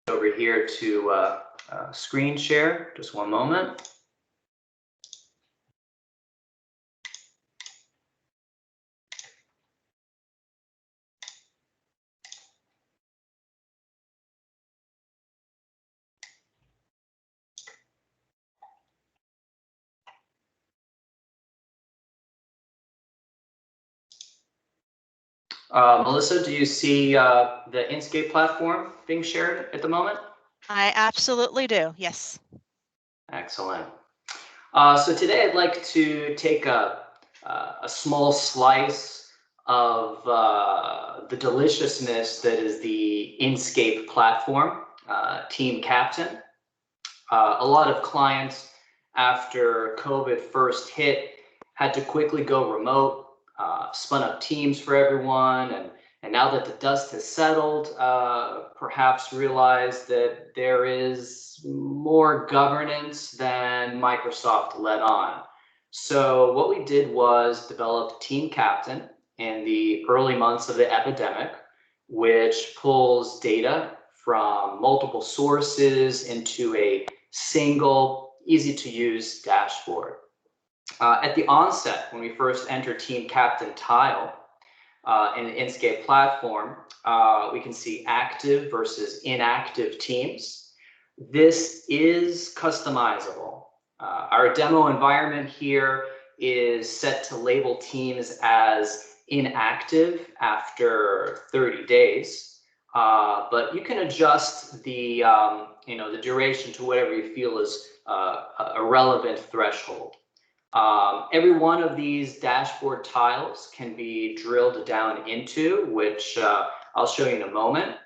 over here to screen share. Just one moment. Melissa, do you see the Inkscape platform being shared at the moment? I absolutely do, yes. Excellent. So today I'd like to take a small slice of the deliciousness that is the Inkscape platform, Team Captain. A lot of clients, after COVID first hit, had to quickly go remote, spun up teams for everyone, and now that the dust has settled, perhaps realized that there is more governance than Microsoft let on. So what we did was develop Team Captain in the early months of the epidemic, which pulls data from multiple sources into a single, easy to use dashboard. At the onset, when we first enter Team Captain tile in the Inkscape platform, we can see active versus inactive teams. This is customizable. Our demo environment here is set to label teams as inactive after 30 days. But you can adjust the the duration to whatever you feel is a relevant threshold. Every one of these dashboard tiles can be drilled down into, which I'll show you in a moment.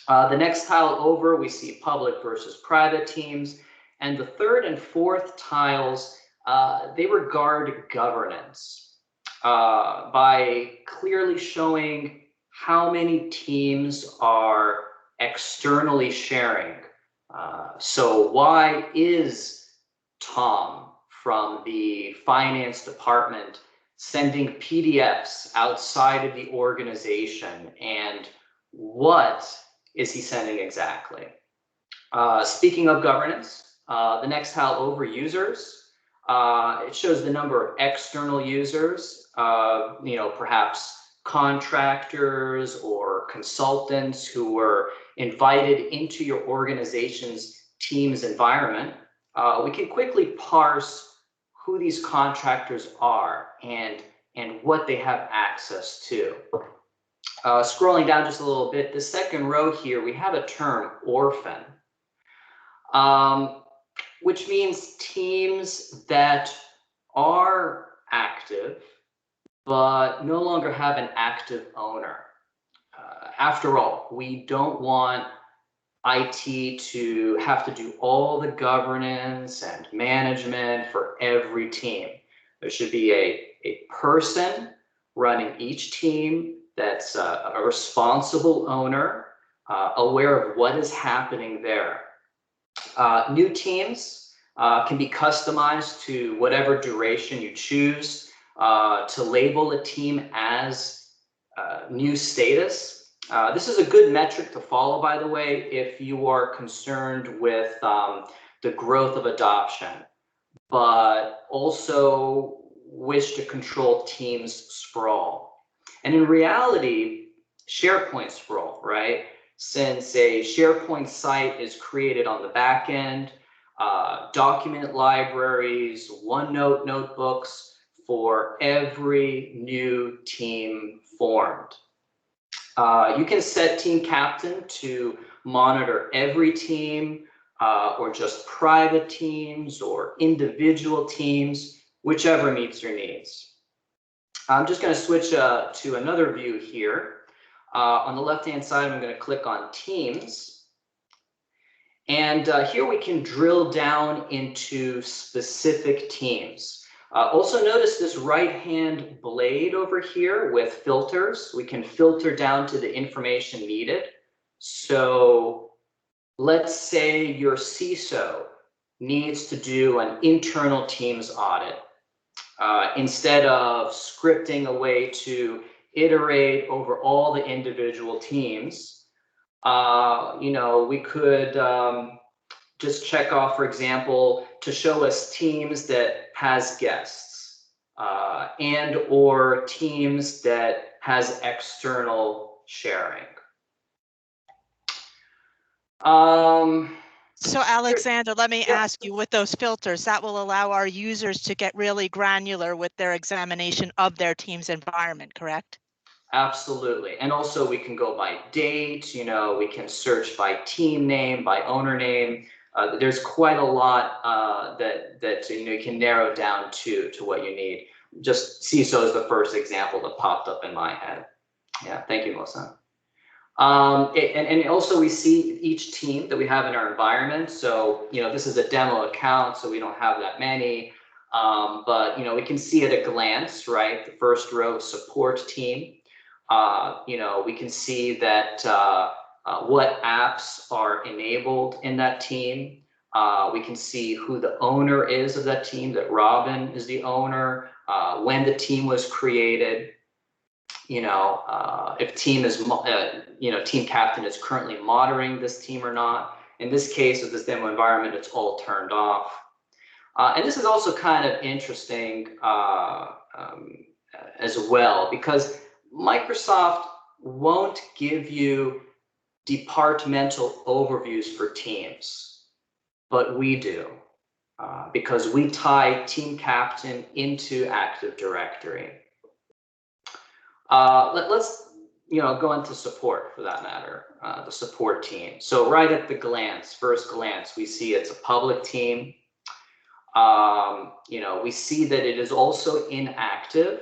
The next tile over, we see public versus private teams. And the third and fourth tiles, they regard governance by clearly showing how many teams are externally sharing. So why is Tom from the finance department sending PDFs outside of the organization, and what is he sending exactly? Speaking of governance, the next tile over, users, it shows the number of external users, perhaps contractors or consultants who were invited into your organization's team's environment. We can quickly parse who these contractors are and what they have access to. Scrolling down just a little bit, the second row here, we have a term, orphan, which means teams that are active but no longer have an active owner. After all, we don't want IT to have to do all the governance and management for every team. There should be a person running each team that's a responsible owner, aware of what is happening there. New teams can be customized to whatever duration you choose to label a team as new status. This is a good metric to follow, by the way, if you are concerned with the growth of adoption, but also wish to control teams sprawl. And in reality, SharePoint sprawl, right? Since a SharePoint site is created on the back end, document libraries, OneNote notebooks for every new team formed. You can set Team Captain to monitor every team or just private teams or individual teams, whichever meets your needs. I'm just going to switch to another view here. On the left-hand side, I'm going to click on Teams. And here we can drill down into specific teams. Also notice this right-hand blade over here with filters. We can filter down to the information needed. So let's say your CISO needs to do an internal teams audit. Instead of scripting a way to iterate over all the individual teams, We could just check off, for example, to show us teams that has guests and or teams that has external sharing. So Alexander, let me ask you, with those filters, that will allow our users to get really granular with their examination of their team's environment, correct? Absolutely. And also we can go by date, we can search by team name, by owner name. There's quite a lot that you can narrow down to what you need. Just CISO is the first example that popped up in my head. Yeah, thank you, Melissa. And also we see each team that we have in our environment. So, this is a demo account, so we don't have that many. But, we can see at a glance, right? The first row, support team. We can see that what apps are enabled in that team. We can see who the owner is of that team, that Robin is the owner, when the team was created. If team is, team captain is currently monitoring this team or not. In this case of this demo environment, it's all turned off. And this is also kind of interesting as well, because Microsoft won't give you departmental overviews for teams, but we do, because we tie team captain into Active Directory. Let's go into support, for that matter, the support team. So right at the first glance, we see it's a public team. We see that it is also inactive.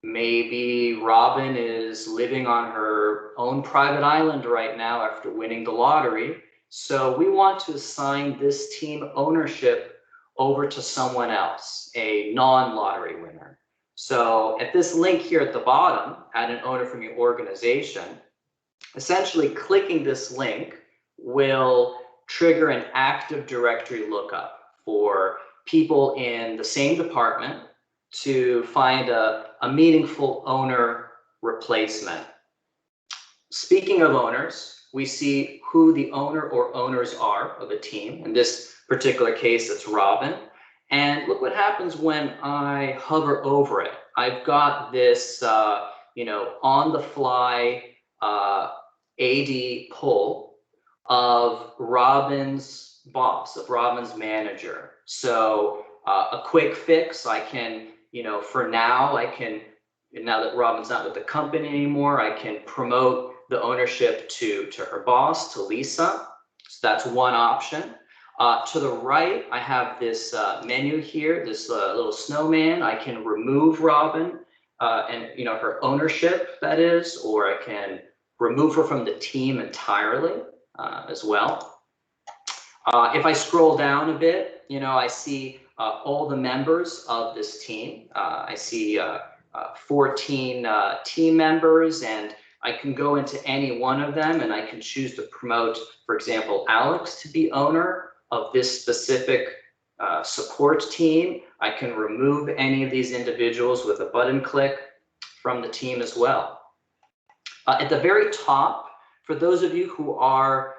Maybe Robin is living on her own private island right now after winning the lottery. So we want to assign this team ownership over to someone else, a non-lottery winner. So at this link here at the bottom, add an owner from your organization, essentially clicking this link will trigger an Active Directory lookup for people in the same department to find a meaningful owner replacement. Speaking of owners, we see who the owner or owners are of a team. In this particular case, it's Robin. And look what happens when I hover over it. I've got this, on the fly AD pull of Robin's boss, of Robin's manager. So a quick fix, I can, for now, now that Robin's not with the company anymore, I can promote the ownership to her boss, to Lisa. So that's one option. To the right, I have this menu here, this little snowman. I can remove Robin and her ownership, that is, or I can remove her from the team entirely as well. If I scroll down a bit, I see all the members of this team. I see 14 team members, and I can go into any one of them and I can choose to promote, for example, Alex to be owner of this specific support team. I can remove any of these individuals with a button click from the team as well. At the very top, for those of you who are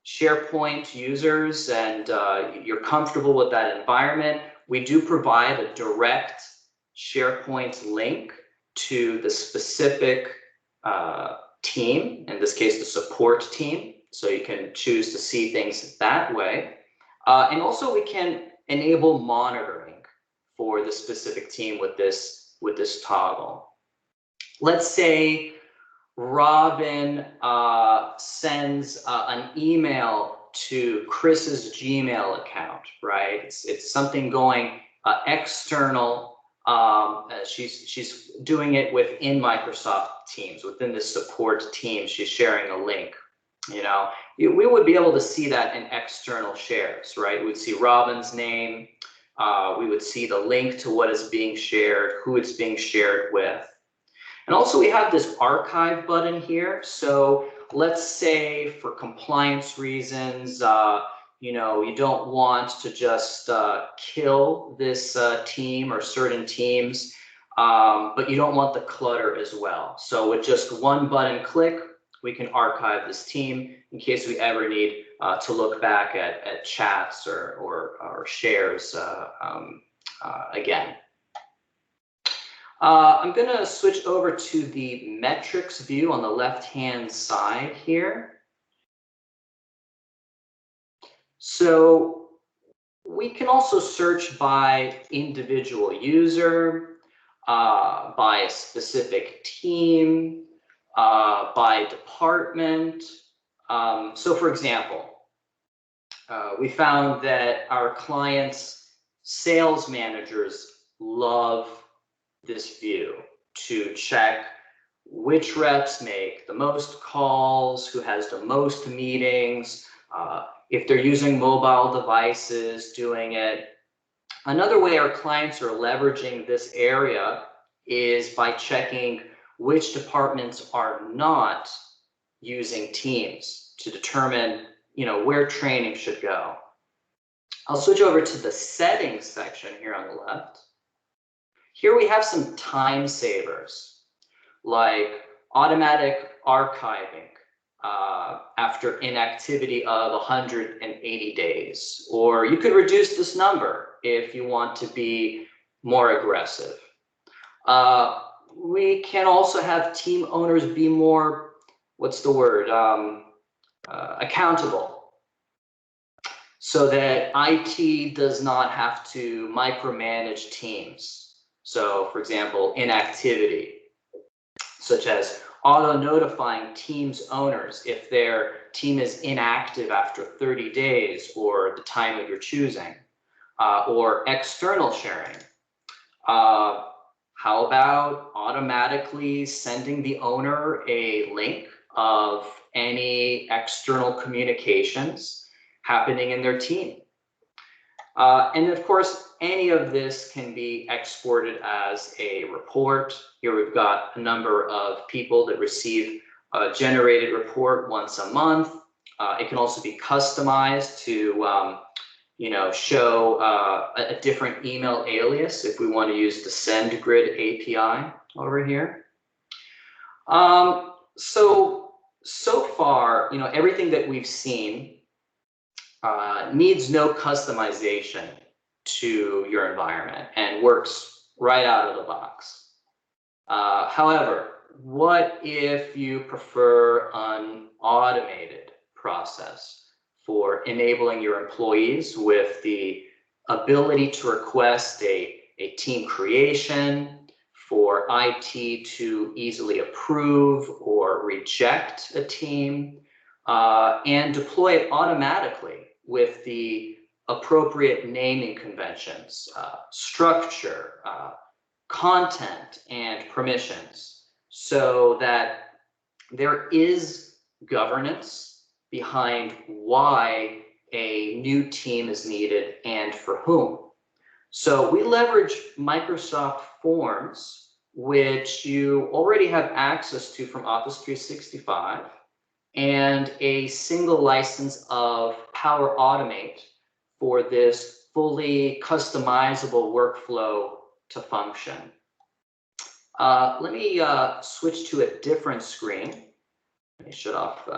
SharePoint users and you're comfortable with that environment, we do provide a direct SharePoint link to the specific team, in this case, the support team. So you can choose to see things that way. And also we can enable monitoring for the specific team with this toggle. Let's say Robin sends an email to Chris's Gmail account, right? It's something going external. She's doing it within Microsoft Teams, within the support team. She's sharing a link. We would be able to see that in external shares, right? We would see Robin's name. We would see the link to what is being shared, who it's being shared with. And also we have this archive button here. So let's say for compliance reasons, you don't want to just kill this team or certain teams, but you don't want the clutter as well. So with just one button click, we can archive this team in case we ever need to look back at chats or shares again. I'm going to switch over to the metrics view on the left-hand side here. So we can also search by individual user, by a specific team, by department. So for example, we found that our clients' sales managers love this view to check which reps make the most calls, who has the most meetings, if they're using mobile devices, doing it. Another way our clients are leveraging this area is by checking which departments are not using Teams to determine, where training should go. I'll switch over to the settings section here on the left. Here we have some time savers, like automatic archiving after inactivity of 180 days, or you could reduce this number if you want to be more aggressive. We can also have team owners be more, accountable, so that IT does not have to micromanage teams. So for example, inactivity, such as auto-notifying teams owners if their team is inactive after 30 days or the time of your choosing, or external sharing. How about automatically sending the owner a link of any external communications happening in their team? And of course, any of this can be exported as a report. Here we've got a number of people that receive a generated report once a month. It can also be customized to show a different email alias if we want to use the SendGrid API over here. So far, everything that we've seen needs no customization to your environment and works right out of the box. However, what if you prefer an automated process for enabling your employees with the ability to request a team creation, for IT to easily approve or reject a team, and deploy it automatically with the appropriate naming conventions, structure, content, and permissions, so that there is governance behind why a new team is needed and for whom. So we leverage Microsoft Forms, which you already have access to from Office 365, and a single license of Power Automate for this fully customizable workflow to function. Let me switch to a different screen. Let me shut off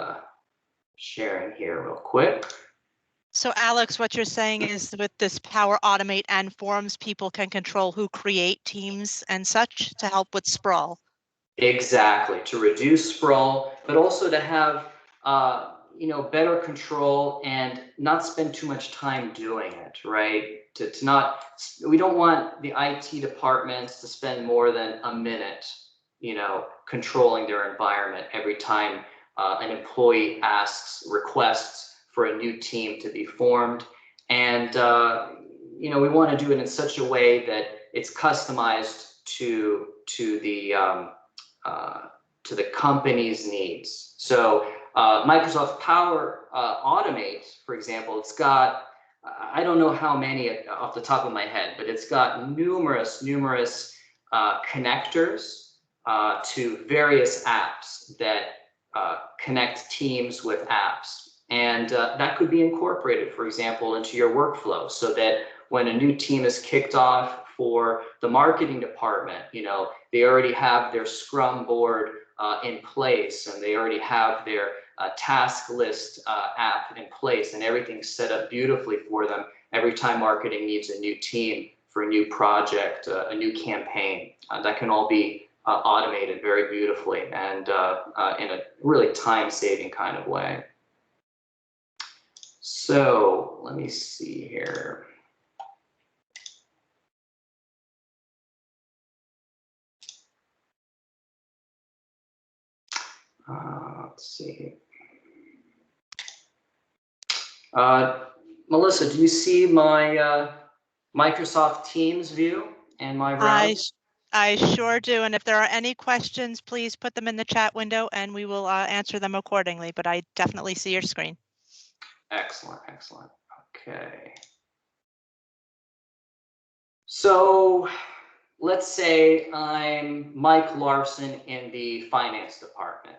sharing here real quick. So Alex, what you're saying is with this Power Automate and Forms, people can control who create teams and such to help with sprawl. Exactly, to reduce sprawl, but also to have better control and not spend too much time doing it, right? We don't want the IT departments to spend more than a minute, controlling their environment every time an employee requests for a new team to be formed. And, we want to do it in such a way that it's customized to the company's needs. So Microsoft Power Automate, for example, it's got, I don't know how many off the top of my head, but it's got numerous connectors to various apps that connect teams with apps. And that could be incorporated, for example, into your workflow, so that when a new team is kicked off for the marketing department, they already have their Scrum board in place, and they already have their task list app in place, and everything's set up beautifully for them every time marketing needs a new team for a new project, a new campaign. That can all be automated very beautifully and in a really time-saving kind of way. So let me see here. Let's see. Melissa, do you see my Microsoft Teams view and my browser? I sure do. And if there are any questions, please put them in the chat window and we will answer them accordingly. But I definitely see your screen. Excellent, excellent. Okay. So let's say I'm Mike Larson in the finance department.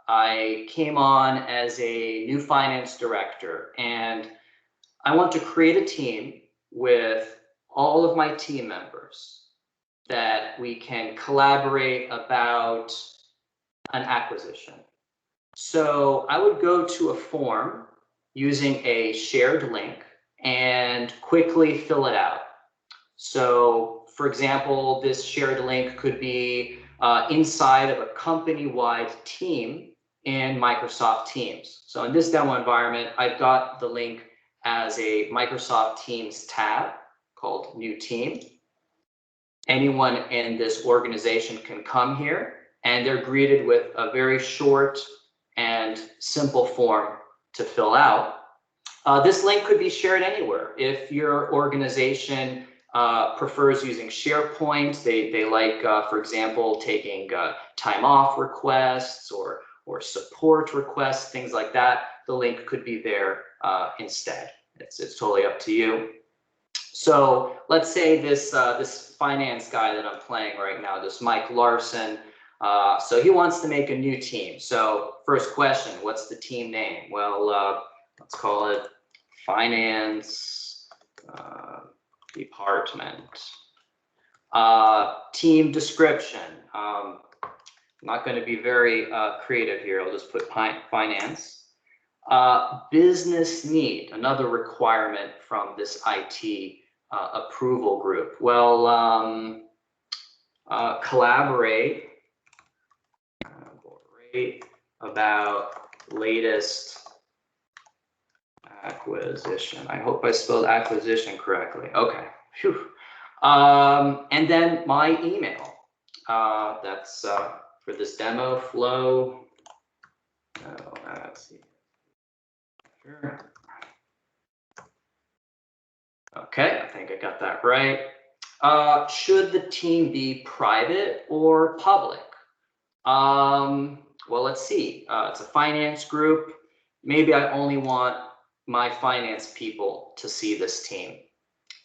I came on as a new finance director, and I want to create a team with all of my team members that we can collaborate about an acquisition. So I would go to a form using a shared link and quickly fill it out. So for example, this shared link could be inside of a company-wide team in Microsoft Teams. So in this demo environment, I've got the link as a Microsoft Teams tab called New Team. Anyone in this organization can come here, and they're greeted with a very short and simple form to fill out. This link could be shared anywhere. If your organization prefers using SharePoint, they like, for example, taking time off requests or support requests, things like that, the link could be there instead. It's totally up to you. So let's say this finance guy that I'm playing right now, this Mike Larson, so he wants to make a new team. So first question, what's the team name? Well, let's call it Finance Department. Team description. I'm not going to be very creative here. I'll just put finance. Business need, another requirement from this IT approval group. Well, collaborate about latest acquisition. I hope I spelled acquisition correctly. Okay. Phew. And then my email. That's for this demo flow. Oh, let's see. Sure. Okay, I think I got that right. Should the team be private or public? Well, let's see. It's a finance group. Maybe I only want my finance people to see this team.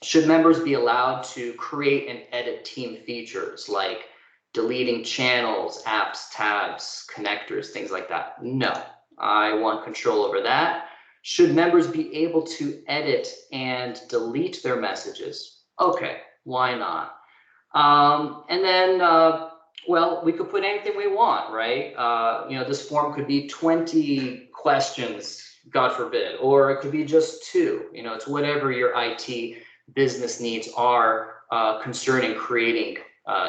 Should members be allowed to create and edit team features like deleting channels, apps, tabs, connectors, things like that? No, I want control over that. Should members be able to edit and delete their messages? Okay, why not? And then, well, we could put anything we want, right? You know, this form could be 20 questions, God forbid, or it could be just 2. You know, it's whatever your IT business needs are concerning creating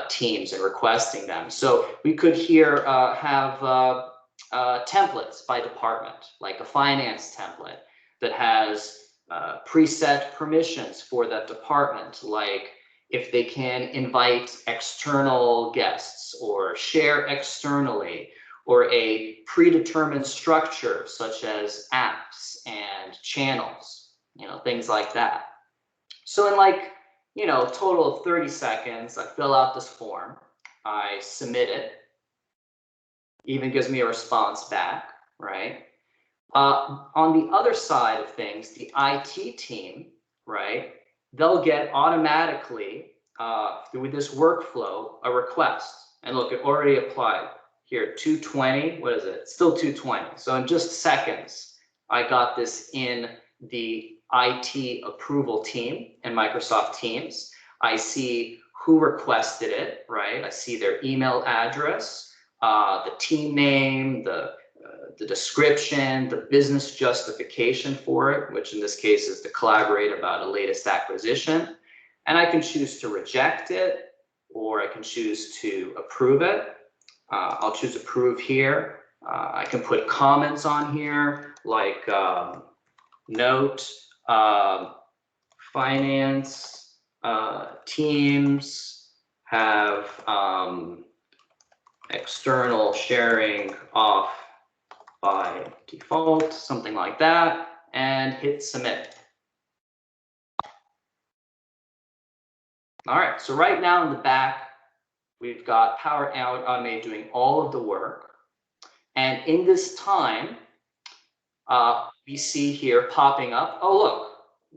teams and requesting them. So we could here have templates by department, like a finance template that has preset permissions for that department, like if they can invite external guests or share externally, or a predetermined structure such as apps and channels, you know, things like that. So in like, you know, total of 30 seconds, I fill out this form, I submit it, even gives me a response back, right? On the other side of things, the IT team, right, they'll get automatically, through this workflow, a request. And look, it already applied here, 220, what is it? It's still 220. So in just seconds, I got this in the IT approval team in Microsoft Teams. I see who requested it, right? I see their email address. the team name, the description, the business justification for it, which in this case is to collaborate about a latest acquisition. And I can choose to reject it, or I can choose to approve it. I'll choose approve here. I can put comments on here like note, finance teams have external sharing off by default, something like that, and hit submit. All right, so right now in the back, we've got Power Automate doing all of the work. And in this time, we see here popping up, oh, look,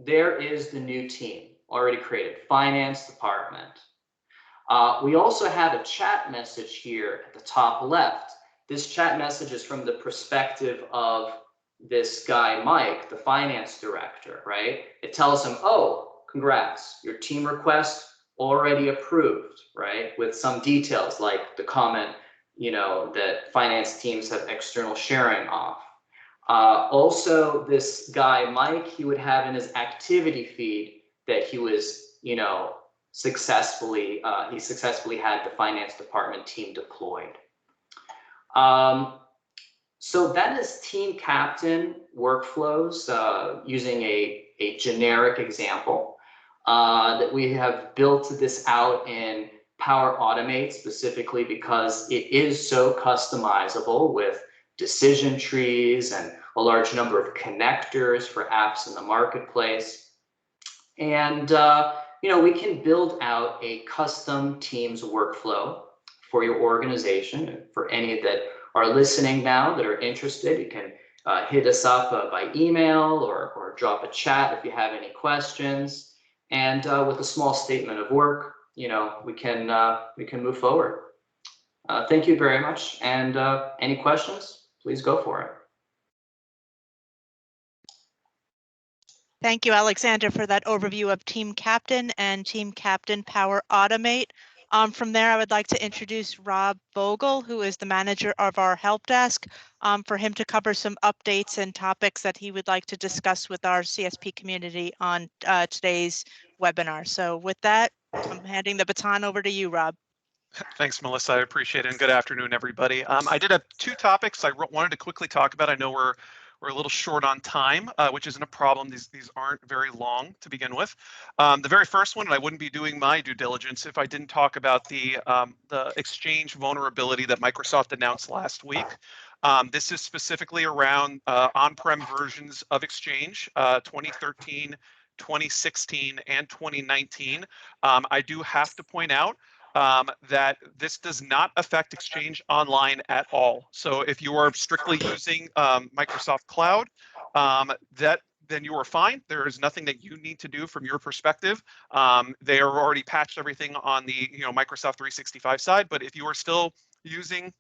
there is the new team already created, finance department. We also have a chat message here at the top left. This chat message is from the perspective of this guy, Mike, the finance director, right? It tells him, oh, congrats, your team request already approved, right? With some details like the comment, you know, that finance teams have external sharing off. Also, this guy, Mike, he would have in his activity feed that he was, you know, successfully had the finance department team deployed. So that is team captain workflows using a generic example that we have built this out in Power Automate specifically because it is so customizable with decision trees and a large number of connectors for apps in the marketplace. And you know, we can build out a custom Teams workflow for your organization. For any that are listening now that are interested, you can hit us up by email or drop a chat if you have any questions. And with a small statement of work, you know, we can move forward. Thank you very much. And any questions, please go for it. Thank you, Alexander, for that overview of Team Captain and Team Captain Power Automate. From there, I would like to introduce Rob Vogel, who is the manager of our help desk, for him to cover some updates and topics that he would like to discuss with our CSP community on today's webinar. So with that, I'm handing the baton over to you, Rob. Thanks, Melissa. I appreciate it. And good afternoon, everybody. I did have two topics I wanted to quickly talk about. I know we're a little short on time, which isn't a problem. These aren't very long to begin with. The very first one, and I wouldn't be doing my due diligence if I didn't talk about the Exchange vulnerability that Microsoft announced last week. This is specifically around on-prem versions of Exchange, 2013, 2016, and 2019. I do have to point out that this does not affect Exchange Online at all. So if you are strictly using Microsoft Cloud, then you are fine. There is nothing that you need to do from your perspective. They are already patched everything on the Microsoft 365 side. But if you are still using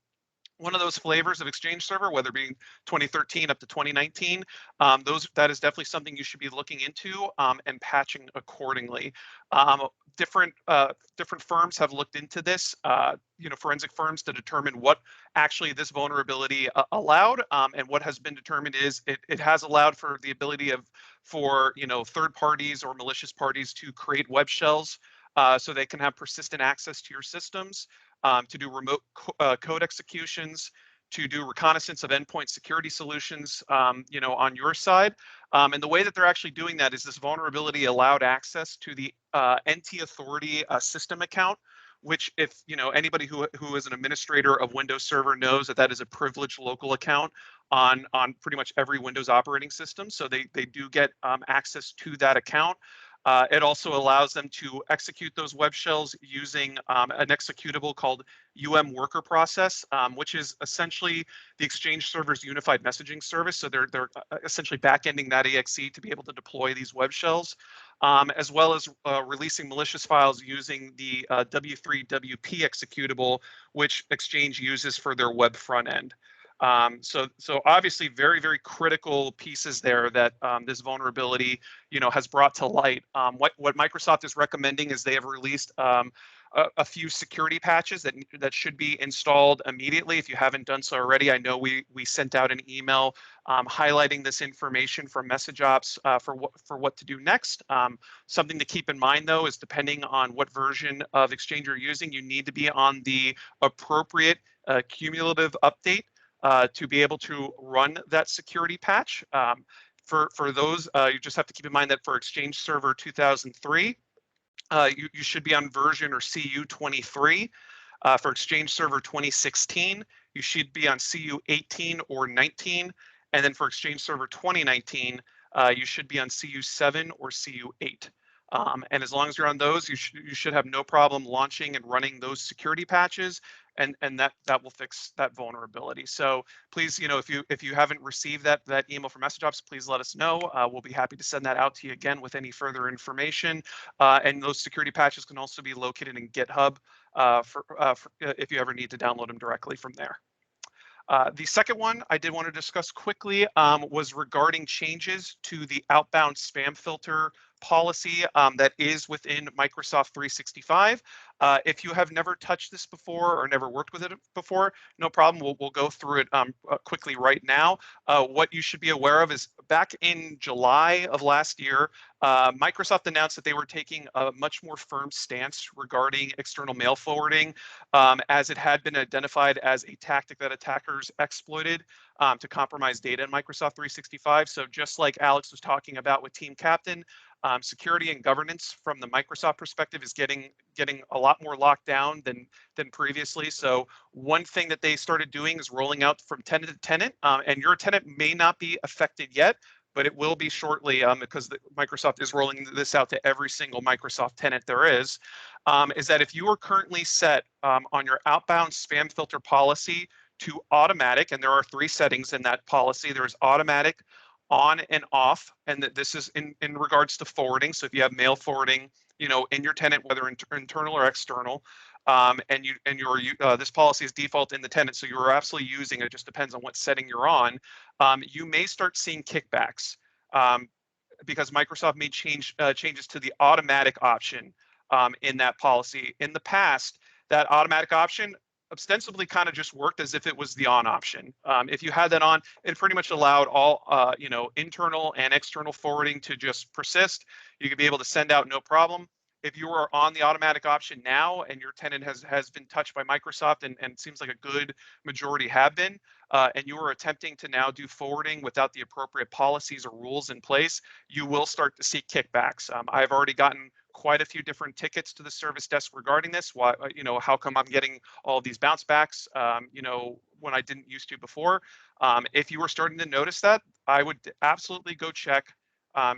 one of those flavors of Exchange Server, whether being 2013 up to 2019, that is definitely something you should be looking into and patching accordingly. Different firms have looked into this, forensic firms, to determine what actually this vulnerability allowed, and what has been determined is it has allowed for the ability for third parties or malicious parties to create web shells so they can have persistent access to your systems, to do remote code executions, to do reconnaissance of endpoint security solutions, on your side. And the way that they're actually doing that is this vulnerability allowed access to the NT Authority system account, which if anybody who is an administrator of Windows Server knows that is a privileged local account on pretty much every Windows operating system. So they do get access to that account. It also allows them to execute those web shells using an executable called worker process, which is essentially the Exchange Server's unified messaging service. So they're essentially back-ending that exe to be able to deploy these web shells, as well as releasing malicious files using the W3WP executable, which Exchange uses for their web front end. So obviously very, very critical pieces there that this vulnerability, has brought to light. What Microsoft is recommending is they have released a few security patches that should be installed immediately. If you haven't done so already, I know we sent out an email highlighting this information from MessageOps for what to do next. Something to keep in mind, though, is depending on what version of Exchange you're using, you need to be on the appropriate cumulative update to be able to run that security patch. For those, you just have to keep in mind that for Exchange Server 2003, you should be on version or CU 23. For Exchange Server 2016, you should be on CU 18 or 19. And then for Exchange Server 2019, you should be on CU 7 or CU 8. And as long as you're on those, you should have no problem launching and running those security patches, and that will fix that vulnerability. So please, if you haven't received that email from MessageOps, please let us know. We'll be happy to send that out to you again with any further information. And those security patches can also be located in GitHub if you ever need to download them directly from there. The second one I did want to discuss quickly was regarding changes to the outbound spam filter policy that is within Microsoft 365. If you have never touched this before or never worked with it before, no problem. We'll go through it quickly right now. What you should be aware of is back in July of last year, Microsoft announced that they were taking a much more firm stance regarding external mail forwarding, as it had been identified as a tactic that attackers exploited to compromise data in Microsoft 365. So just like Alex was talking about with Team Captain, security and governance from the Microsoft perspective is getting a lot more locked down than previously. So one thing that they started doing is rolling out from tenant to tenant, and your tenant may not be affected yet, but it will be shortly because Microsoft is rolling this out to every single Microsoft tenant there is that if you are currently set on your outbound spam filter policy to automatic, and there are 3 settings in that policy. There's automatic, on and off, and that this is in regards to forwarding. So if you have mail forwarding, in your tenant, whether internal or external, and this policy is default in the tenant, so you're absolutely using it. Just depends on what setting you're on. You may start seeing kickbacks because Microsoft made changes to the automatic option in that policy. In the past, that automatic option ostensibly kind of just worked as if it was the on option. If you had that on, it pretty much allowed all internal and external forwarding to just persist. You could be able to send out no problem. If you are on the automatic option now and your tenant has been touched by Microsoft, and it seems like a good majority have been, and you are attempting to now do forwarding without the appropriate policies or rules in place, you will start to see kickbacks. I've already gotten quite a few different tickets to the service desk regarding this. Why, how come I'm getting all these bounce backs, when I didn't used to before? If you were starting to notice that, I would absolutely go check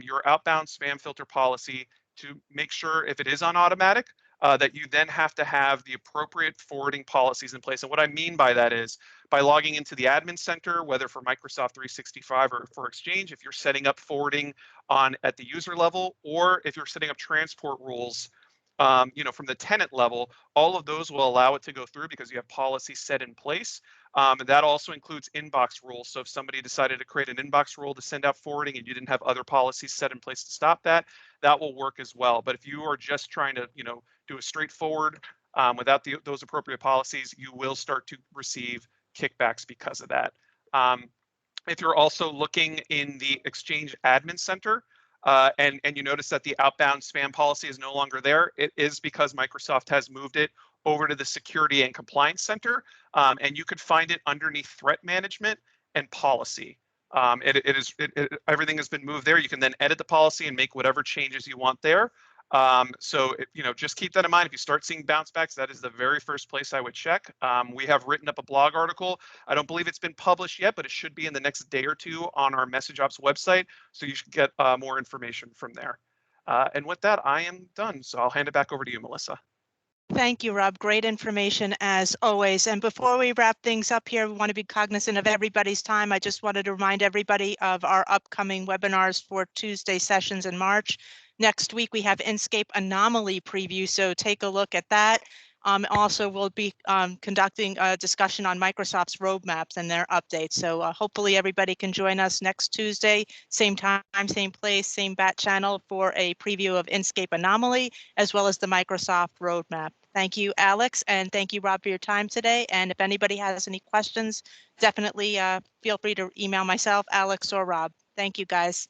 your outbound spam filter policy to make sure if it is on automatic, that you then have to have the appropriate forwarding policies in place. And what I mean by that is by logging into the admin center, whether for Microsoft 365 or for Exchange, if you're setting up forwarding at the user level, or if you're setting up transport rules, from the tenant level, all of those will allow it to go through because you have policies set in place. That also includes inbox rules. So if somebody decided to create an inbox rule to send out forwarding and you didn't have other policies set in place to stop that, that will work as well. But if you are just trying to, do a straightforward without those appropriate policies, you will start to receive kickbacks because of that. If you're also looking in the Exchange Admin Center, and you notice that the outbound spam policy is no longer there, it is because Microsoft has moved it over to the Security and Compliance Center, and you could find it underneath Threat Management and Policy. Everything has been moved there. You can then edit the policy and make whatever changes you want there. Just keep that in mind. If you start seeing bounce backs, that is the very first place I would check. We have written up a blog article. I don't believe it's been published yet, but it should be in the next day or two on our MessageOps website. So you should get more information from there. And with that, I am done. So I'll hand it back over to you, Melissa. Thank you, Rob. Great information as always. And before we wrap things up here, we want to be cognizant of everybody's time. I just wanted to remind everybody of our upcoming webinars for Tuesday sessions in March. Next week, we have Inscape Anomaly Preview, so take a look at that. Also, we'll be conducting a discussion on Microsoft's roadmaps and their updates. So hopefully everybody can join us next Tuesday, same time, same place, same bat channel for a preview of Inscape Anomaly, as well as the Microsoft roadmap. Thank you, Alex, and thank you, Rob, for your time today. And if anybody has any questions, definitely feel free to email myself, Alex, or Rob. Thank you, guys.